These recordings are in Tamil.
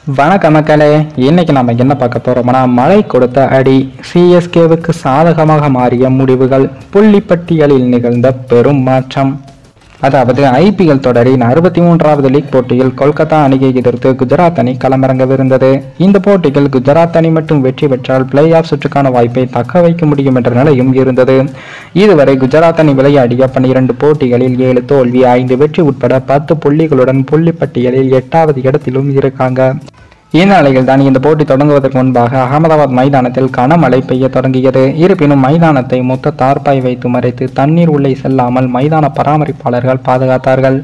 வணக்கம் மக்களே. இன்னைக்கு நம்ம என்ன பார்க்க போறோம்னா, மழை கொடுத்த அடி, சிஎஸ்கேவுக்கு சாதகமாக மாறிய முடிவுகள், புள்ளிப்பட்டியலில் நிகழ்ந்த பெரும் மாற்றம். அதாவது ஐபிஎல் தொடரின் 63வது லீக் போட்டியில் கொல்கத்தா அணியை எதிர்த்து குஜராத் அணி களமிறங்கவிருந்தது. இந்த போட்டியில் குஜராத் அணி மட்டும் வெற்றி பெற்றால் பிளே ஆஃப் சுற்றுக்கான வாய்ப்பை தக்க வைக்க முடியும் என்ற நிலையும் இருந்தது. இதுவரை குஜராத் அணி விளையாடிய 12 போட்டிகளில் 7 தோல்வி, 5 வெற்றி உட்பட 10 புள்ளிகளுடன் புள்ளிப்பட்டியலில் 8வது இடத்திலும் இருக்காங்க. இந்த நிலையில் தான் இந்த போட்டி தொடங்குவதற்கு முன்பாக அகமதாபாத் மைதானத்தில் கனமழை பெய்ய தொடங்கியது. இருப்பினும் மைதானத்தை மொத்த தார்பாய் வைத்து மறைத்து தண்ணீர் உள்ளே செல்லாமல் மைதான பராமரிப்பாளர்கள் பாதுகாத்தார்கள்.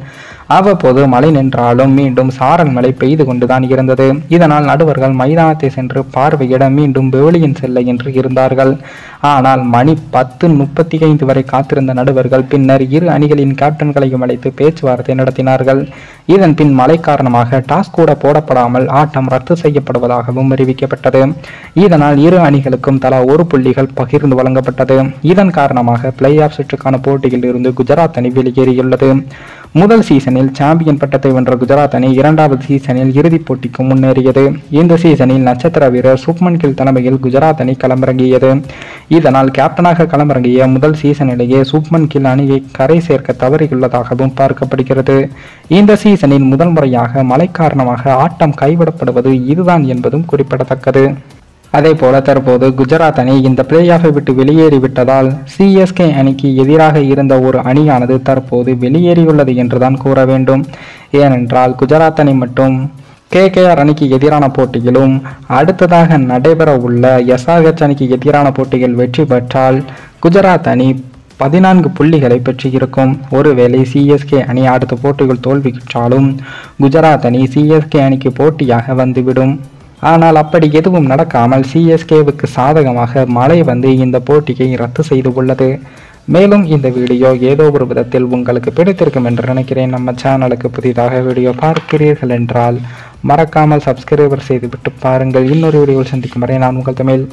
அவ்வப்போது மழை நின்றாலும் மீண்டும் சாரல் மழை பெய்து கொண்டுதான் இருந்தது. இதனால் நடுவர்கள் மைதானத்தை சென்று பார்வையிட மீண்டும் பெவிலியன் செல்ல என்று இருந்தார்கள். ஆனால் மணி 10:35 வரை காத்திருந்த நடுவர்கள் பின்னர் இரு அணிகளின் கேப்டன்களையும் அழைத்து பேச்சுவார்த்தை நடத்தினார்கள். இதன் பின் மழை காரணமாக டாஸ் கூட போடப்படாமல் ஆட்டம் ரத்து செய்யப்படுவதாகவும் அறிவிக்கப்பட்டது. இதனால் இரு அணிகளுக்கும் தலா 1 புள்ளிகள் பகிர்ந்து வழங்கப்பட்டது. இதன் காரணமாக பிளே ஆஃப் சுற்றுக்கான போட்டியில் இருந்து குஜராத் அணி வெளியேறியுள்ளது. முதல் சீசனில் சாம்பியன் பட்டத்தை வென்ற குஜராத் அணி 2வது சீசனில் இறுதிப் போட்டிக்கு முன்னேறியது. இந்த சீசனில் நட்சத்திர வீரர் சுப்மன் கில் தலைமையில் குஜராத் அணி களமிறங்கியது. இதனால் கேப்டனாக களமிறங்கிய முதல் சீசனிலேயே சுப்மன் கில் அணியை கரை சேர்க்க தவறியுள்ளதாகவும் பார்க்கப்படுகிறது. இந்த சீசனில் முதல் முறையாக மழை காரணமாக ஆட்டம் கைவிடப்படுவது இதுதான் என்பதும் குறிப்பிடத்தக்கது. அதே போல தற்போது குஜராத் அணி இந்த பிளே ஆஃபை விட்டு வெளியேறிவிட்டதால் சிஎஸ்கே அணிக்கு எதிராக இருந்த ஒரு அணியானது தற்போது வெளியேறியுள்ளது என்றுதான் கூற வேண்டும். ஏனென்றால் குஜராத் அணி மற்றும் கேகேஆர் அணிக்கு எதிரான போட்டியிலும் அடுத்ததாக நடைபெற உள்ள எஸ்ஆர்ஹெச் அணிக்கு எதிரான போட்டியில் வெற்றி பெற்றால் குஜராத் அணி 14 புள்ளிகளை பெற்றிருக்கும். ஒருவேளை சிஎஸ்கே அணி அடுத்த போட்டிகள் தோல்வியுற்றாலும் குஜராத் அணி சிஎஸ்கே அணிக்கு போட்டியாக வந்துவிடும். ஆனால் அப்படி எதுவும் நடக்காமல் சிஎஸ்கேவுக்கு சாதகமாக மழை வந்து இந்த போட்டியை ரத்து செய்து உள்ளது. மேலும் இந்த வீடியோ ஏதோ ஒரு விதத்தில் உங்களுக்கு பிடித்திருக்கும் என்று நினைக்கிறேன். நம்ம சேனலுக்கு புதிதாக வீடியோ பார்க்கிறீர்கள் என்றால் மறக்காமல் சப்ஸ்கிரைபர் செய்துவிட்டு பாருங்கள். இன்னொரு வீடியோவில் சந்திக்கும் வரை நான் உங்கள் தமிழ்.